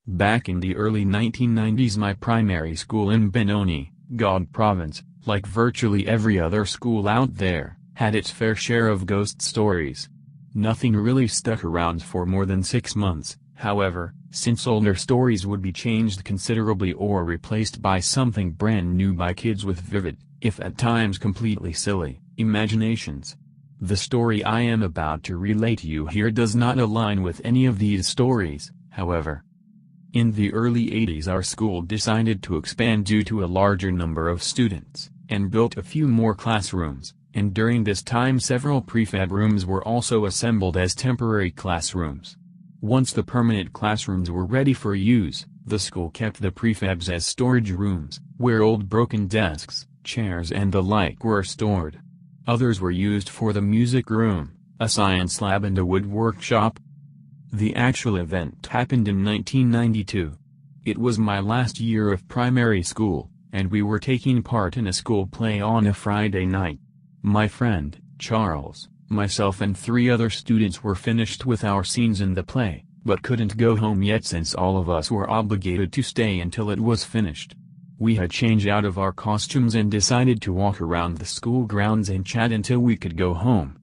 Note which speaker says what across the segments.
Speaker 1: Back in the early 1990s, my primary school in Benoni, God Province, like virtually every other school out there, had its fair share of ghost stories. Nothing really stuck around for more than 6 months, however, since older stories would be changed considerably or replaced by something brand new by kids with vivid, if at times completely silly, imaginations. The story I am about to relate to you here does not align with any of these stories, however. In the early 80s our school decided to expand due to a larger number of students, and built a few more classrooms, and during this time several prefab rooms were also assembled as temporary classrooms. Once the permanent classrooms were ready for use, the school kept the prefabs as storage rooms, where old broken desks, chairs and the like were stored. Others were used for the music room, a science lab and a wood workshop. The actual event happened in 1992. It was my last year of primary school, and we were taking part in a school play on a Friday night. My friend, Charles, myself and 3 other students were finished with our scenes in the play, but couldn't go home yet since all of us were obligated to stay until it was finished. We had changed out of our costumes and decided to walk around the school grounds and chat until we could go home.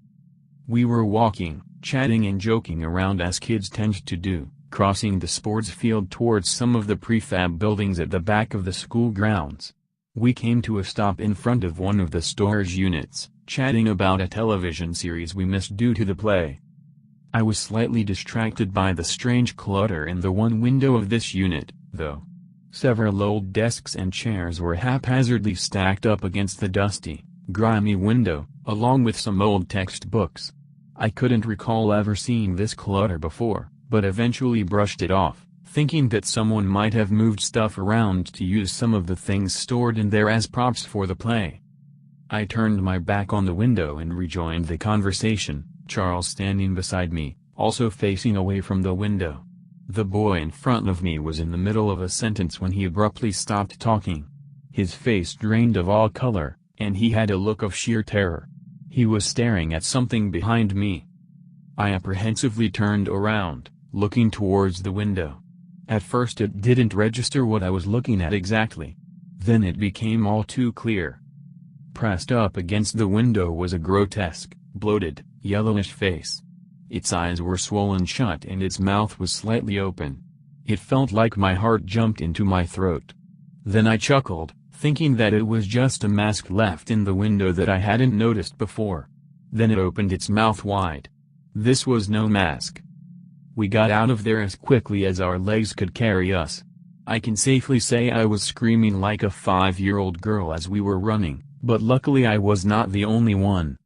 Speaker 1: We were walking, chatting and joking around as kids tend to do, crossing the sports field towards some of the prefab buildings at the back of the school grounds. We came to a stop in front of one of the storage units, chatting about a television series we missed due to the play. I was slightly distracted by the strange clutter in the one window of this unit, though. Several old desks and chairs were haphazardly stacked up against the dusty, grimy window, along with some old textbooks. I couldn't recall ever seeing this clutter before, but eventually brushed it off, thinking that someone might have moved stuff around to use some of the things stored in there as props for the play. I turned my back on the window and rejoined the conversation, Charles standing beside me, also facing away from the window. The boy in front of me was in the middle of a sentence when he abruptly stopped talking. His face drained of all color, and he had a look of sheer terror. He was staring at something behind me. I apprehensively turned around, looking towards the window. At first it didn't register what I was looking at exactly. Then it became all too clear. Pressed up against the window was a grotesque, bloated, yellowish face. Its eyes were swollen shut and its mouth was slightly open. It felt like my heart jumped into my throat. Then I chuckled, thinking that it was just a mask left in the window that I hadn't noticed before. Then it opened its mouth wide. This was no mask. We got out of there as quickly as our legs could carry us. I can safely say I was screaming like a 5-year-old girl as we were running, but luckily I was not the only one.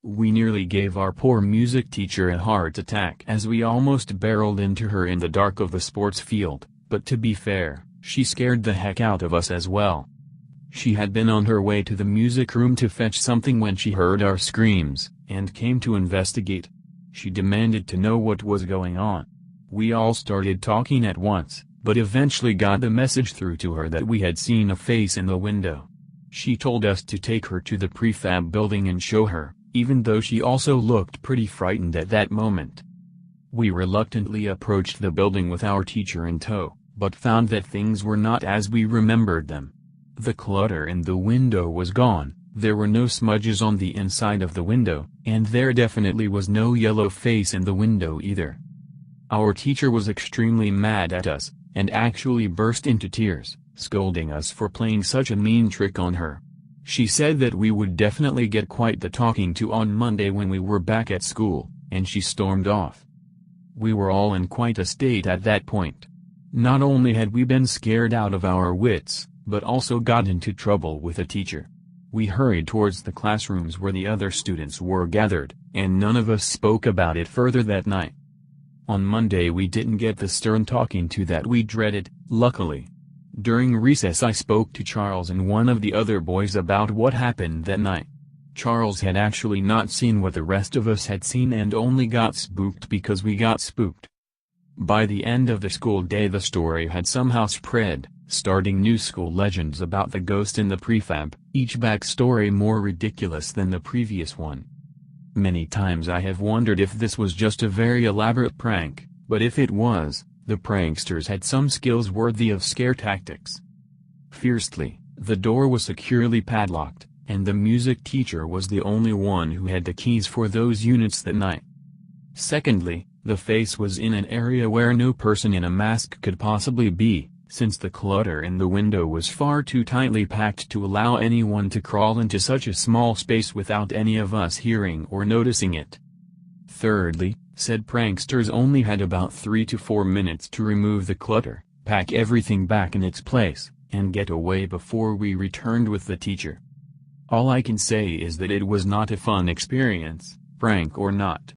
Speaker 1: We nearly gave our poor music teacher a heart attack as we almost barreled into her in the dark of the sports field, but to be fair, she scared the heck out of us as well. She had been on her way to the music room to fetch something when she heard our screams, and came to investigate. She demanded to know what was going on. We all started talking at once, but eventually got the message through to her that we had seen a face in the window. She told us to take her to the prefab building and show her, even though she also looked pretty frightened at that moment. We reluctantly approached the building with our teacher in tow, but found that things were not as we remembered them. The clutter in the window was gone, there were no smudges on the inside of the window, and there definitely was no yellow face in the window either. Our teacher was extremely mad at us, and actually burst into tears, scolding us for playing such a mean trick on her. She said that we would definitely get quite the talking to on Monday when we were back at school, and she stormed off. We were all in quite a state at that point. Not only had we been scared out of our wits, but also got into trouble with a teacher. We hurried towards the classrooms where the other students were gathered, and none of us spoke about it further that night. On Monday we didn't get the stern talking to that we dreaded, luckily. During recess I spoke to Charles and one of the other boys about what happened that night. Charles had actually not seen what the rest of us had seen and only got spooked because we got spooked. By the end of the school day the story had somehow spread, starting new school legends about the ghost in the prefab, each backstory more ridiculous than the previous one. Many times I have wondered if this was just a very elaborate prank, but if it was, The pranksters had some skills worthy of scare tactics. Firstly, the door was securely padlocked, and the music teacher was the only one who had the keys for those units that night. Secondly, the face was in an area where no person in a mask could possibly be, since the clutter in the window was far too tightly packed to allow anyone to crawl into such a small space without any of us hearing or noticing it. Thirdly, said pranksters only had about 3 to 4 minutes to remove the clutter, pack everything back in its place, and get away before we returned with the teacher. All I can say is that it was not a fun experience, prank or not.